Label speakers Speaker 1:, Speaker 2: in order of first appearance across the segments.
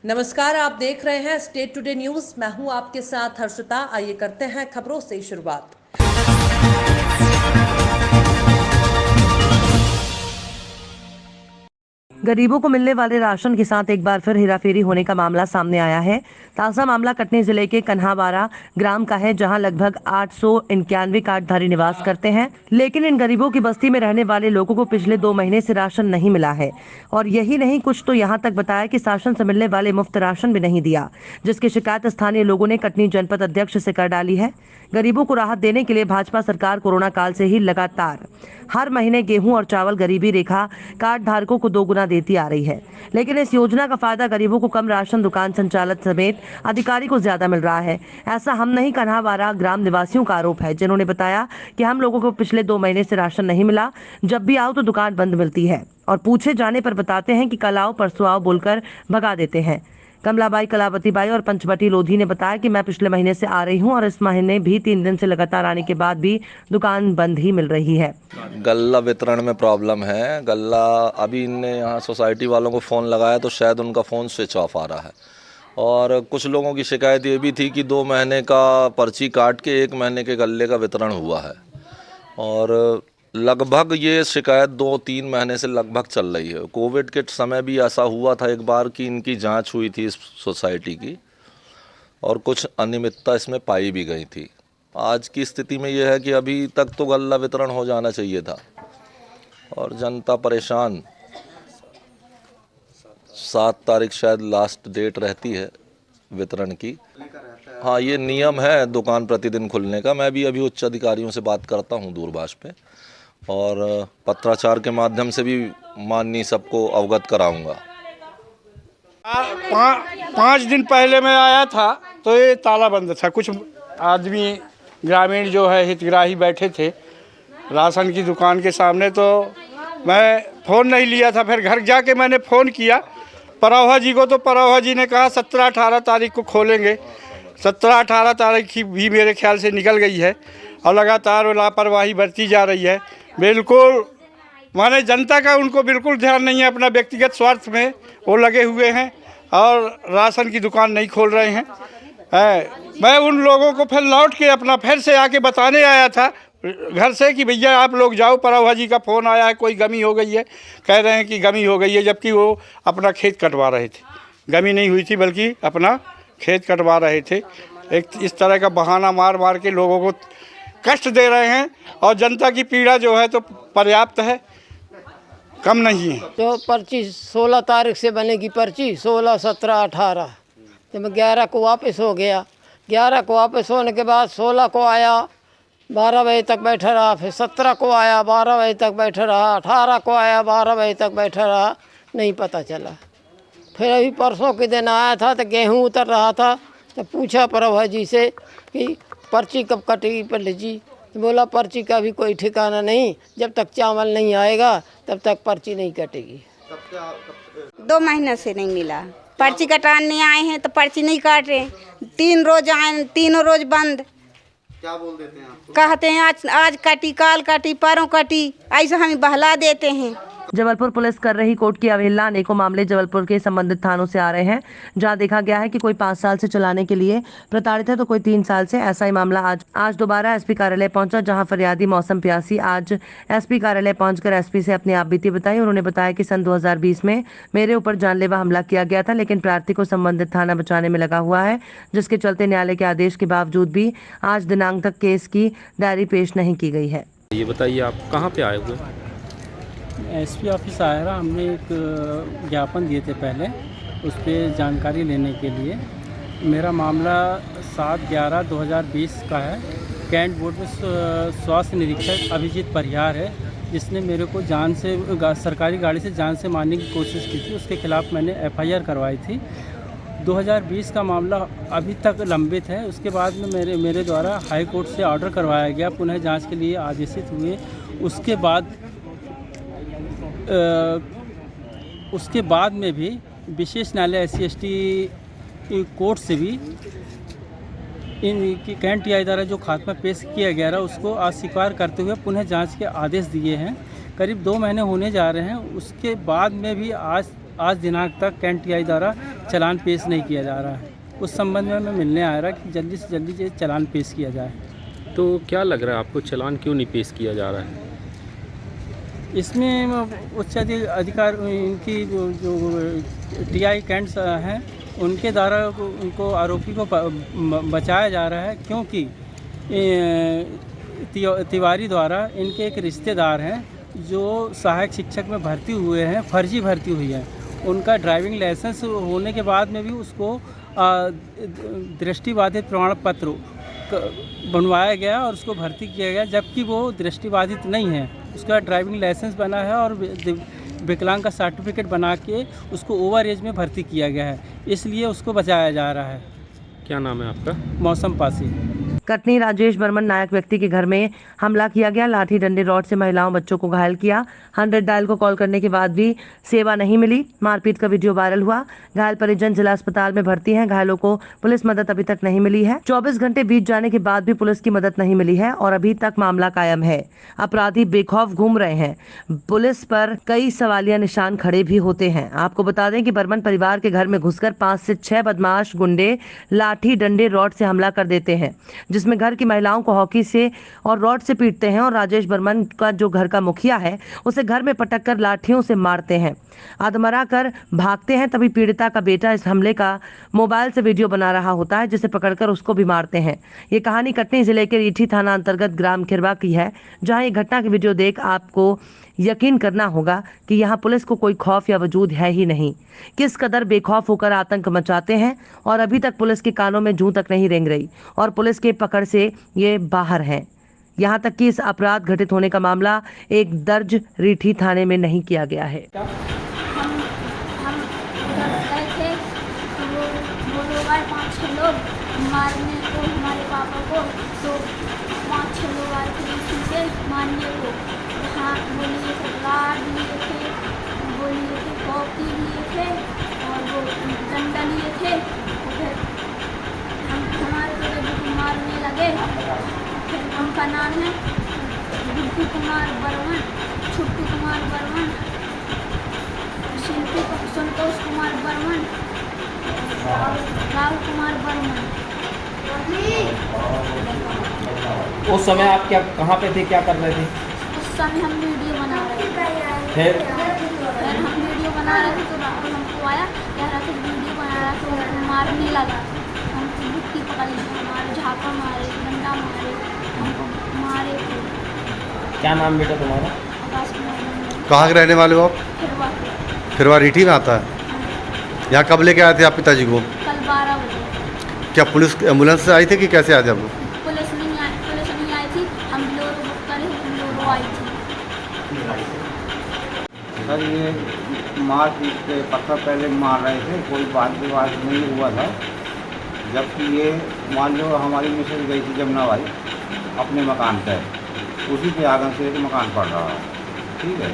Speaker 1: नमस्कार, आप देख रहे हैं स्टेट टुडे न्यूज। मैं हूं आपके साथ हर्षिता। आइए करते हैं खबरों से शुरुआत।
Speaker 2: गरीबों को मिलने वाले राशन के साथ एक बार फिर हेराफेरी होने का मामला सामने आया है। ताज़ा मामला कटनी जिले के कन्हावाड़ा ग्राम का है, जहां लगभग 891 कार्डधारी निवास करते हैं, लेकिन इन गरीबों की बस्ती में रहने वाले लोगों को पिछले 2 महीने से राशन नहीं मिला है। और यही नहीं, कुछ तो यहां तक बताया कि शासन से मिलने वाले मुफ्त राशन भी नहीं दिया, जिसकी शिकायत स्थानीय लोगों ने कटनी जनपद अध्यक्ष से कर डाली है। गरीबों को राहत देने के लिए भाजपा सरकार कोरोना काल से ही लगातार हर महीने गेहूं और चावल गरीबी रेखा कार्ड धारकों को 2 गुना देती आ रही है, लेकिन इस योजना का फायदा गरीबों को कम, राशन दुकान संचालक समेत अधिकारी को ज्यादा मिल रहा है। ऐसा हम नहीं, कन्हावाड़ा ग्राम निवासियों का आरोप है, जिन्होंने बताया कि हम लोगों को पिछले 2 महीने से राशन नहीं मिला। जब भी आओ तो दुकान बंद मिलती है और पूछे जाने पर बताते हैं कि कल आओ परसों आओ बोलकर भगा देते हैं। कमलाबाई, कलावती बाई और पंचवटी लोधी ने बताया कि मैं पिछले महीने से आ रही हूं और इस महीने भी 3 दिन से लगातार आने के बाद भी दुकान बंद ही मिल रही है।
Speaker 3: गल्ला वितरण में प्रॉब्लम है। गल्ला अभी इनने यहाँ सोसाइटी वालों को फ़ोन लगाया तो शायद उनका फ़ोन स्विच ऑफ आ रहा है। और कुछ लोगों की शिकायत ये भी थी कि 2 महीने का पर्ची काट के 1 महीने के गल्ले का वितरण हुआ है। और लगभग ये शिकायत 2-3 महीने से लगभग चल रही है। कोविड के समय भी ऐसा हुआ था एक बार कि इनकी जांच हुई थी इस सोसाइटी की और कुछ अनियमितता इसमें पाई भी गई थी। आज की स्थिति में यह है कि अभी तक तो गल्ला वितरण हो जाना चाहिए था और जनता परेशान। 7 तारीख शायद लास्ट डेट रहती है वितरण की। हाँ, ये नियम है दुकान प्रतिदिन खुलने का। मैं भी अभी उच्च अधिकारियों से बात करता हूँ दूरभाष पे और पत्राचार के माध्यम से भी माननीय सबको अवगत कराऊंगा।
Speaker 4: 5 दिन पहले मैं आया था तो ये ताला बंद था। कुछ आदमी ग्रामीण जो है हितग्राही बैठे थे राशन की दुकान के सामने, तो मैं फ़ोन नहीं लिया था। फिर घर जाके मैंने फ़ोन किया परौहा जी को, तो परौहा जी ने कहा 17-18 तारीख को खोलेंगे। 17-18 तारीख की भी मेरे ख्याल से निकल गई है और लगातार लापरवाही बरती जा रही है। बिल्कुल माने जनता का उनको बिल्कुल ध्यान नहीं है, अपना व्यक्तिगत स्वार्थ में वो लगे हुए हैं और राशन की दुकान नहीं खोल रहे हैं। मैं उन लोगों को फिर लौट के अपना फिर से आके बताने आया था घर से कि भैया आप लोग जाओ, परौहा जी का फ़ोन आया है, कोई गमी हो गई है। कह रहे हैं कि गमी हो गई है, जबकि वो अपना खेत कटवा रहे थे। गमी नहीं हुई थी बल्कि अपना खेत कटवा रहे थे। एक इस तरह का बहाना मार मार के लोगों को कष्ट दे रहे हैं और जनता की पीड़ा जो है तो पर्याप्त है, कम नहीं है।
Speaker 5: तो पर्ची 16 तारीख से बनेगी पर्ची, 16, 17, 18। जब 11 को वापस हो गया, 11 को वापस होने के बाद 16 को आया, 12 बजे तक बैठा रहा। फिर 17 को आया, 12 बजे तक बैठा रहा। 18 को आया, 12 बजे तक बैठा रहा, नहीं पता चला। फिर अभी परसों के दिन आया था तो गेहूँ उतर रहा था, तो पूछा परौहा जी से कि पर्ची कब कटेगी पंडित जी। तो बोला पर्ची का भी कोई ठिकाना नहीं, जब तक चावल नहीं आएगा तब तक पर्ची नहीं कटेगी।
Speaker 6: 2 महीने से नहीं मिला। पर्ची कटाने आए हैं तो पर्ची नहीं काट रहे। 3 रोज आए, तीनों रोज बंद।
Speaker 7: क्या बोल देते हैं आपको?
Speaker 6: कहते हैं आज कटी, काल कटी, परसों कटी, ऐसा हमें बहला देते हैं।
Speaker 2: जबलपुर पुलिस कर रही कोर्ट की अवहेलना। अनेकों मामले जबलपुर के संबंधित थानों से आ रहे हैं, जहां देखा गया है कि कोई 5 साल से चलाने के लिए प्रताड़ित है तो कोई 3 साल से। ऐसा ही मामला आज दोबारा एसपी कार्यालय पहुंचा, जहां फरियादी मौसम प्यासी आज एसपी कार्यालय पहुंचकर एसपी से अपनी आप बीती बताई। उन्होंने बताया कि सन 2020 में मेरे ऊपर जानलेवा हमला किया गया था, लेकिन प्रार्थी को संबंधित थाना बचाने में लगा हुआ है, जिसके चलते न्यायालय के आदेश के बावजूद भी आज दिनांक तक केस की डायरी पेश नहीं की गई है।
Speaker 8: ये बताइए आप कहाँ पे आए हुए?
Speaker 9: एसपी ऑफिस आया था। हमने एक ज्ञापन दिए थे पहले, उस पर जानकारी लेने के लिए। मेरा मामला 7/11/2020 का है। कैंट बोर्ड में स्वास्थ्य निरीक्षक अभिजीत परिहार है, जिसने मेरे को जान से सरकारी गाड़ी से जान से मारने की कोशिश की थी। उसके खिलाफ़ मैंने FIR करवाई थी। 2020 का मामला अभी तक लंबित है। उसके बाद में मेरे द्वारा हाई कोर्ट से ऑर्डर करवाया गया, पुनः जांच के लिए आदेशित हुए। उसके बाद में भी विशेष न्यायालय SC/ST कोर्ट से भी इन कैंट टीआई द्वारा जो खात्मा पेश किया गया था उसको अस्वीकार करते हुए पुनः जांच के आदेश दिए हैं। करीब 2 महीने होने जा रहे हैं। उसके बाद में भी आज आज दिनांक तक कैंट टीआई द्वारा चालान पेश नहीं किया जा रहा है। उस संबंध में मैं मिलने आ रहा कि जल्दी से जल्दी ये चालान पेश किया जाए।
Speaker 8: तो क्या लग रहा है आपको, चालान क्यों नहीं पेश किया जा रहा है?
Speaker 9: इसमें उच्च अधिकार इनकी जो टीआई कैंट्स हैं उनके द्वारा उनको आरोपी को बचाया जा रहा है, क्योंकि तिवारी द्वारा इनके एक रिश्तेदार हैं जो सहायक शिक्षक में भर्ती हुए हैं, फर्जी भर्ती हुई है। उनका ड्राइविंग लाइसेंस होने के बाद में भी उसको दृष्टिबाधित प्रमाण पत्र बनवाया गया और उसको भर्ती किया गया, जबकि वो दृष्टिबाधित नहीं है। उसका ड्राइविंग लाइसेंस बना है और विकलांग का सर्टिफिकेट बना के उसको ओवर एज में भर्ती किया गया है, इसलिए उसको बचाया जा रहा है।
Speaker 8: क्या नाम है आपका?
Speaker 9: मौसम पासी।
Speaker 2: कटनी राजेश बर्मन नायक व्यक्ति के घर में हमला किया गया। लाठी डंडे रॉड से महिलाओं बच्चों को घायल किया। 100 डायल को कॉल करने के बाद भी सेवा नहीं मिली। मारपीट का वीडियो वायरल हुआ। घायल परिजन जिला अस्पताल में भर्ती हैं। घायलों को पुलिस मदद अभी तक नहीं मिली है। 24 घंटे बीत जाने के बाद भी पुलिस की मदद नहीं मिली है और अभी तक मामला कायम है। अपराधी बेखौफ घूम रहे हैं। पुलिस पर कई सवालिया निशान खड़े भी होते हैं। आपको बता दें कि बर्मन परिवार के घर में घुसकर 5 से 6 बदमाश गुंडे लाठी डंडे रॉड से हमला कर देते हैं, जिसमें घर की महिलाओं को हॉकी से और रॉड से पीटते हैं और राजेश बर्मन का जो घर का मुखिया है उसे घर में पटक कर लाठियों से मारते हैं। आधमरा कर भागते हैं। तभी पीड़िता का बेटा इस हमले का मोबाइल से वीडियो बना रहा होता है, जिसे पकड़कर उसको भी मारते हैं। ये कहानी कटनी जिले के रीठी थाना अंतर्गत ग्राम खिरवा की है, जहां ये घटना की वीडियो देख आपको यकीन करना होगा कि यहाँ पुलिस को कोई खौफ या वजूद है ही नहीं। किस कदर बेखौफ होकर आतंक मचाते हैं और अभी तक पुलिस के कानों में जूं तक नहीं रेंग रही और पुलिस के पकड़ से ये बाहर हैं। यहाँ तक कि इस अपराध घटित होने का मामला एक दर्ज रीठी थाने में नहीं किया गया है।
Speaker 10: हम उधर गए थे तो वो लोग आए 5-6 लोग मारने को हमारे पापा को, तो 5-6 लोग आए थे उसी से मारने को। हाँ, वो लिए थे गार्ड लिए थे, वो लिए थे हॉकी लिए थे और वो डंडा लिए थे। तो फिर हमारे बेटे को मारने लगे। फिर उनका नाम है गुड्डू कुमार बर्मन, छुट्टू कुमार बर्मन, संतोष कुमार बर्मन, राहुल कुमार बर्मन।
Speaker 11: उस समय आप कहाँ पे थे, क्या कर रहे थे?
Speaker 10: उस समय हम वीडियो बना रहे थे।
Speaker 11: फिर
Speaker 10: हम वीडियो बना रहे थे तो राहुल हमको आया, कह रहा था वीडियो बना रहा तो हमको मारने लगा। हमको बुक्की पकड़ ली, हमारे झापा मारे, डंडा मारे, हमको मारे थे।
Speaker 11: क्या नाम बेटा तुम्हारा?
Speaker 10: आकाश कुमार बर्मन।
Speaker 7: कहाँ के रहने वाले हो आप?
Speaker 10: फिरवा
Speaker 7: फिरवा रीठी में आता है। यहाँ कब लेके आए थे आप पिताजी को?
Speaker 10: कल 12 बजे।
Speaker 7: क्या पुलिस एम्बुलेंस से आई थी कि कैसे आए थे आप लोग?
Speaker 10: पुलिस नहीं आई थी, हम लोग बुक करे, हम लोग आई थी।
Speaker 4: सर ये मार पीट के पत्थर पहले मार रहे थे, कोई बात विवाद नहीं हुआ था। जबकि ये मान लो हमारी मिसेज गई थी जमुना भाई अपने मकान पर, उसी के आंगन से एक मकान पड़ रहा है, ठीक है।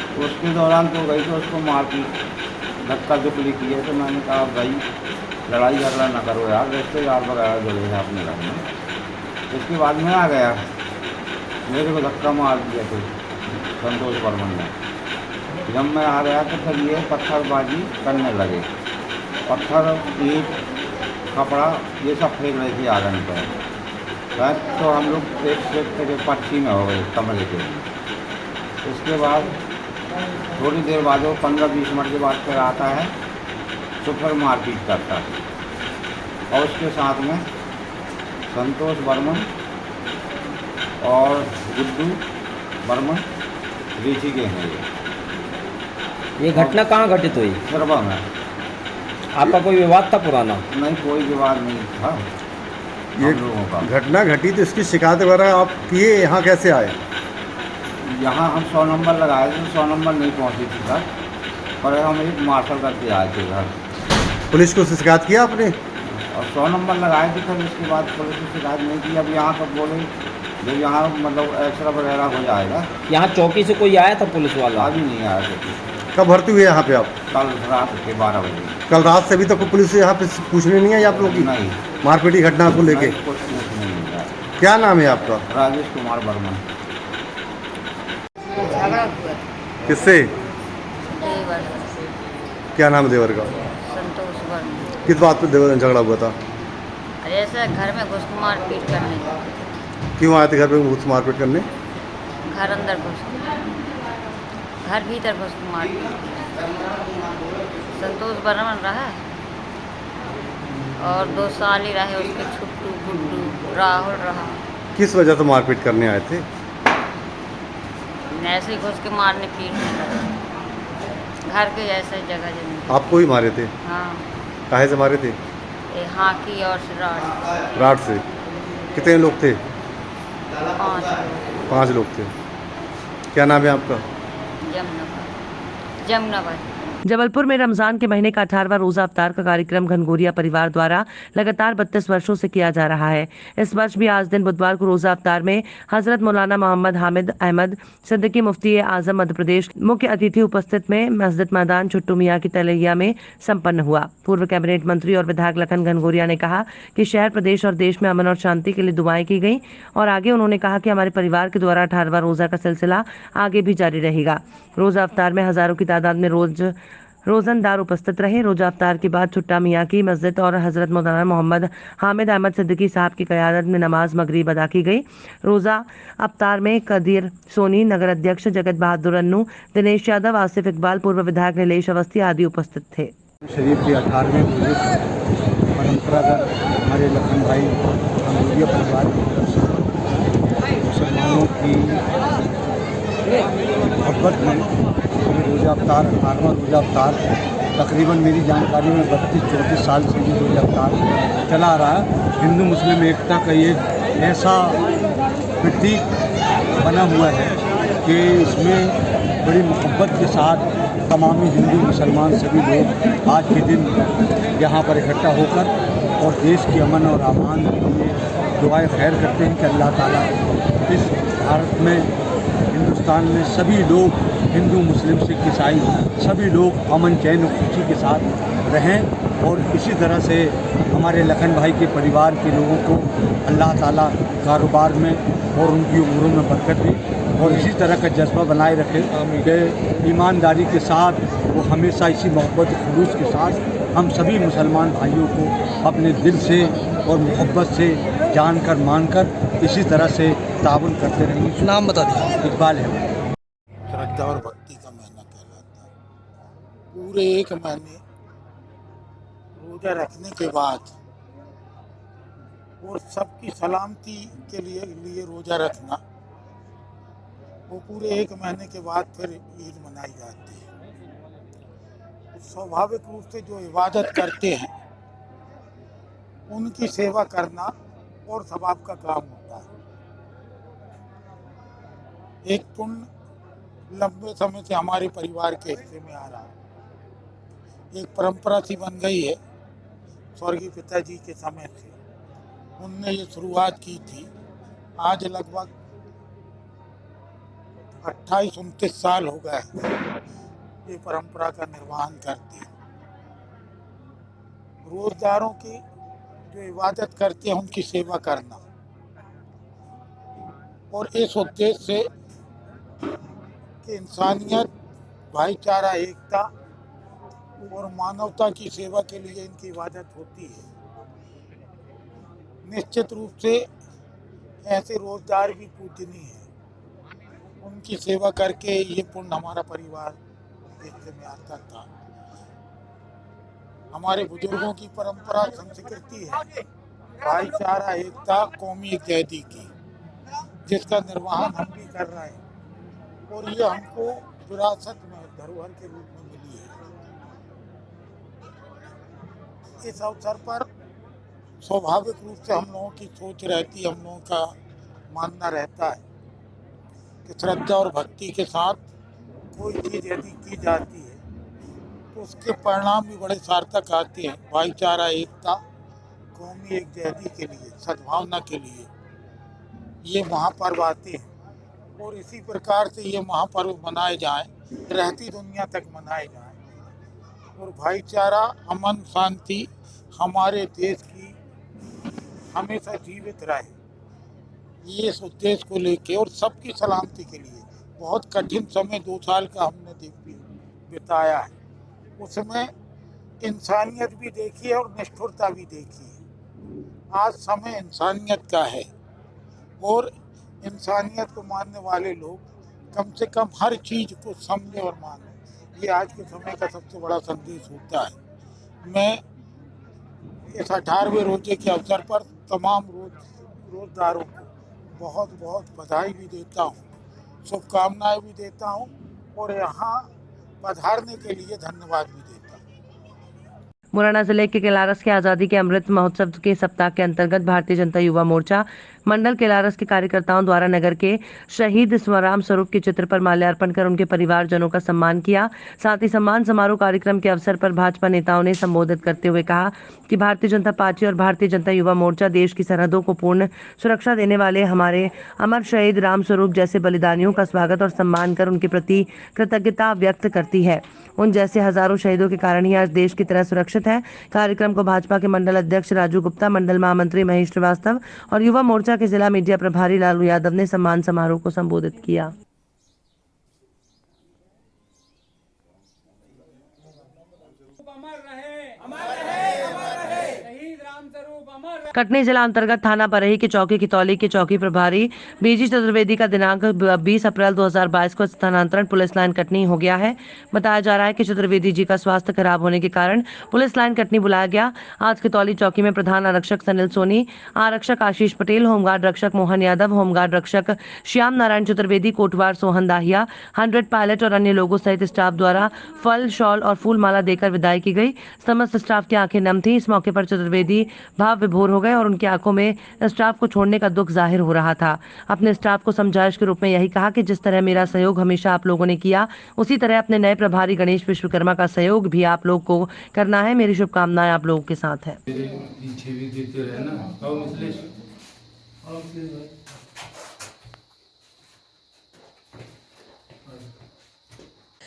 Speaker 4: तो उसके दौरान तो गई तो उसको मार पीट धक्का धुकली की है। तो मैंने कहा भाई लड़ाई झगड़ा ना करो यार, रिश्तेदार वगैरह जुड़े हैं अपने घर में। उसके बाद में आ गया, मेरे को धक्का मार दिया थे संतोष बर्मन ने। जब मैं आ गया तो फिर ये पत्थरबाजी करने लगे, पत्थर ईंट कपड़ा ये सब फेंक रहे थे आंगन पर। तो हम लोग एक से पर्ची में हो गए कमरे के। उसके बाद थोड़ी देर बाद वो 15-20 मिनट के बाद फिर आता है तो फिर मारपीट करता है। और उसके साथ में संतोष बर्मन और गुड्डू बर्मन रीठी के हैं।
Speaker 11: ये घटना कहाँ घटित हुई?
Speaker 4: खिरवा में।
Speaker 11: आपका कोई विवाद था पुराना?
Speaker 4: नहीं, कोई विवाद नहीं था
Speaker 7: ये
Speaker 4: हम लोगों का।
Speaker 7: घटना घटी तो इसकी शिकायत वगैरह आप किए, यहाँ कैसे आए?
Speaker 4: यहाँ हम 100 नंबर लगाए थे, 100 नंबर नहीं पहुँची थी सर, पर हम एक मार्शल करके आए थे घर।
Speaker 7: पुलिस को शिकायत किया आपने?
Speaker 4: और 100 नंबर लगाए थे, फिर उसके बाद पुलिस ने शिकायत नहीं की। अब यहाँ पर बोले जब यहाँ मतलब एक्सरा वगैरह हो जाएगा।
Speaker 11: यहाँ चौकी से कोई आया था पुलिस वाला?
Speaker 4: अभी नहीं आया थे।
Speaker 7: कब भर्ती हुए यहाँ पे आप?
Speaker 4: कल रात के 12 बजे।
Speaker 7: कल रात से अभी तक कोई पुलिस यहाँ पे पूछने नहीं आई आप लोग की?
Speaker 4: नहीं,
Speaker 7: मारपीट की घटना को लेके?
Speaker 4: कुछ पूछने नहीं आया।
Speaker 7: क्या नाम है आपका?
Speaker 4: राजेश कुमार बर्मन।
Speaker 7: किससे? क्या नाम है देवर का?
Speaker 12: संतोष वर्मा।
Speaker 7: किस बात पे देवर झगड़ा हुआ था?
Speaker 12: ऐसे घर में घुस के मारपीट करने का।
Speaker 7: क्यों आए थे घर पे घुस मारपीट करने?
Speaker 12: घर अंदर घुस के, घर भीतर घुस के मारपीट। संतोष वर्मा रहा और 2 साल ही रहे उसके छुट्टू गुड्डू राहुल रहा।
Speaker 7: किस वजह से मारपीट करने आए थे?
Speaker 12: ऐसे ही घुस के मारने पीटने लगे घर के ऐसे जगह जगह।
Speaker 7: आपको ही मारे थे?
Speaker 12: हाँ।
Speaker 7: काहे से मारे थे?
Speaker 12: ये हाकी और राड।
Speaker 7: राड से? कितने लोग थे?
Speaker 12: 5 लोग।
Speaker 7: 5 लोग थे। क्या नाम है आपका?
Speaker 12: जमुना भाई।
Speaker 2: जबलपुर में रमजान के महीने का 18वां रोजा अफ्तार का कार्यक्रम घनघोरिया परिवार द्वारा लगातार 32 वर्षों से किया जा रहा है। इस वर्ष भी आज दिन बुधवार को रोजा अफ्तार में हजरत मौलाना मोहम्मद हामिद अहमद सिद्दीकी मुफ्ती आजम मध्य प्रदेश मुख्य अतिथि उपस्थित में मस्जिद मैदान छुट्टू मियाँ की तलैया में संपन्न हुआ। पूर्व कैबिनेट मंत्री और विधायक लखन घनघोरिया ने कहा कि शहर प्रदेश और देश में अमन और शांति के लिए दुआएं की गई और आगे उन्होंने कहा कि हमारे परिवार के द्वारा 18वां रोजा का सिलसिला आगे भी जारी रहेगा। रोजा अफ्तार में हजारों की तादाद में रोजनदार उपस्थित रहे। रोजा अफ्तार के बाद छुट्टा मियाँ की मस्जिद और हजरत मौलाना मोहम्मद हामिद अहमद सिद्दीकी साहब की क़यादत में नमाज मगरिब अदा की गई। रोजा अफ्तार में कदीर सोनी, नगर अध्यक्ष जगत बहादुर अन्नू, दिनेश यादव, आसिफ इकबाल, पूर्व विधायक नीलेश अवस्थी आदि उपस्थित थे।
Speaker 13: शरीफ के 18वें परंपरागत हमारे लखन भाई घनघोरिया परिवार की तरफ से मुसलमानों की मोहब्बत में रोज़ा अफ्तार 18वां रोज़ा अफ्तार तकरीबन मेरी जानकारी में 32-34 साल से ये रोज़ा अफ्तार चला आ रहा है। हिंदू मुस्लिम एकता का ये ऐसा प्रतीक बना हुआ है कि इसमें बड़ी मोहब्बत के साथ तमाम हिंदू मुसलमान सभी लोग आज के दिन यहाँ पर इकट्ठा होकर और देश के अमन और अमान के लिए दुआएं खैर करते हैं कि अल्लाह ताला इस भारत में हिंदुस्तान में सभी लोग हिंदू मुस्लिम सिख ईसाई सभी लोग अमन चैन और खुशी के साथ रहें और इसी तरह से हमारे लखन भाई के परिवार के लोगों को अल्लाह ताला कारोबार में और उनकी उम्रों में बरकत दे और इसी तरह का जज्बा बनाए रखे कि ईमानदारी के साथ वो हमेशा इसी मोहब्बत खुलूस के साथ हम सभी मुसलमान भाइयों को अपने दिल से और मोहब्बत से जानकर मानकर इसी तरह से ताउन करते रहेंगे।
Speaker 14: नाम बता दीजिए।
Speaker 13: इकबाल है।
Speaker 14: श्रद्धा और भक्ति का महीना कहलाता है। पूरे 1 महीने रोजा रखने के बाद और सबकी सलामती के लिए रोजा रखना, वो पूरे 1 महीने के बाद फिर ईद मनाई जाती है। स्वाभाविक रूप से जो इबादत करते हैं उनकी सेवा करना और सवाब का काम होता है। एक पुण्य लंबे समय से हमारे परिवार के हिस्से में आ रहा है, एक परंपरा सी बन गई है। स्वर्गीय पिताजी के समय से उनने ये शुरुआत की थी। आज लगभग 28-29 साल हो गए ये परंपरा का निर्वहन करते हैं। रोजदारों की जो इबादत करते हैं उनकी सेवा करना और इस उद्देश्य से कि इंसानियत, भाईचारा, एकता और मानवता की सेवा के लिए इनकी इबादत होती है। निश्चित रूप से ऐसे रोजगार भी पूजनीय है। उनकी सेवा करके ये पुण्य हमारा परिवार हिस्से में आता था। हमारे बुजुर्गों की परंपरा संस्कृति है भाईचारा, एकता, कौमी यकजहती की, जिसका निर्वहन हम भी कर रहे हैं और ये हमको विरासत में धरोहर के रूप में मिली है। इस अवसर पर स्वाभाविक रूप से हम लोगों की सोच रहती है, हम लोगों का मानना रहता है कि श्रद्धा और भक्ति के साथ कोई चीज़ यदि की जाती है तो उसके परिणाम भी बड़े सार्थक आते हैं। भाईचारा, एकता, कौमी यकजहती के लिए, सद्भावना के लिए ये महापर्व आते हैं और इसी प्रकार से ये महापर्व मनाए जाएं, रहती दुनिया तक मनाए जाएं और भाईचारा, अमन, शांति हमारे देश की हमेशा जीवित रहे, ये इस उद्देश्य को लेके और सबकी सलामती के लिए। बहुत कठिन समय 2 साल का हमने बिताया है उसमें इंसानियत भी देखी है और निष्ठुरता भी देखी है। आज समय इंसानियत का है और इंसानियत को मानने वाले लोग कम से कम हर चीज़ को समझे और माने। ये आज के समय का सबसे बड़ा संदेश होता है। मैं इस 18वें रोजे के अवसर पर तमाम रोजदारों को बहुत बहुत बधाई भी देता हूँ, शुभकामनाएं भी देता हूँ और यहाँ पधारने के लिए धन्यवाद भी देता हूँ।
Speaker 2: मुरैना जिले के केलारस के आज़ादी के अमृत महोत्सव के सप्ताह के अंतर्गत भारतीय जनता युवा मोर्चा मंडल केलारस के कार्यकर्ताओं द्वारा नगर के शहीद स्वराम स्वरूप के चित्र पर माल्यार्पण कर उनके परिवारजनों का सम्मान किया। साथ ही सम्मान समारोह कार्यक्रम के अवसर पर भाजपा नेताओं ने संबोधित करते हुए कहा कि भारतीय जनता पार्टी और भारतीय जनता युवा मोर्चा देश की सरहदों को पूर्ण सुरक्षा देने वाले हमारे अमर शहीद राम स्वरूप जैसे बलिदानियों का स्वागत और सम्मान कर उनके प्रति कृतज्ञता व्यक्त करती है। उन जैसे हजारों शहीदों के कारण ही आज देश की तरह सुरक्षित है। कार्यक्रम को भाजपा के मंडल अध्यक्ष राजू गुप्ता, मंडल महामंत्री महेश श्रीवास्तव और युवा मोर्चा के जिला मीडिया प्रभारी लालू यादव ने सम्मान समारोह को संबोधित किया। कटनी जिला अंतर्गत थाना बरही के चौकी कितौली के चौकी प्रभारी बीजी चतुर्वेदी का दिनांक 20 अप्रैल 2022 को स्थानांतरण पुलिस लाइन कटनी हो गया है। बताया जा रहा है कि चतुर्वेदी जी का स्वास्थ्य खराब होने के कारण पुलिस लाइन कटनी बुलाया गया। आज कितौली चौकी में प्रधान आरक्षक सनिल सोनी, आरक्षक आशीष पटेल, होमगार्ड रक्षक मोहन यादव, होमगार्ड रक्षक श्याम नारायण चतुर्वेदी, कोटवार सोहन दाहिया, 100 पायलट और अन्य लोगों सहित स्टाफ द्वारा फल, शॉल और फूल माला देकर विदाई की गई। समस्त स्टाफ की आंखें नम थी। इस मौके पर चतुर्वेदी भाव विभोर हो गए और उनकी आंखों में स्टाफ को छोड़ने का दुख जाहिर हो रहा था। अपने स्टाफ को समझाइश के रूप में यही कहा कि जिस तरह मेरा सहयोग हमेशा आप लोगों ने किया, उसी तरह अपने नए प्रभारी गणेश विश्वकर्मा का सहयोग भी आप लोग को करना है। मेरी शुभकामनाएं आप लोगों के साथ है।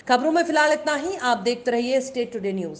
Speaker 1: खबरों में फिलहाल इतना ही। आप देखते रहिए स्टेट टुडे न्यूज।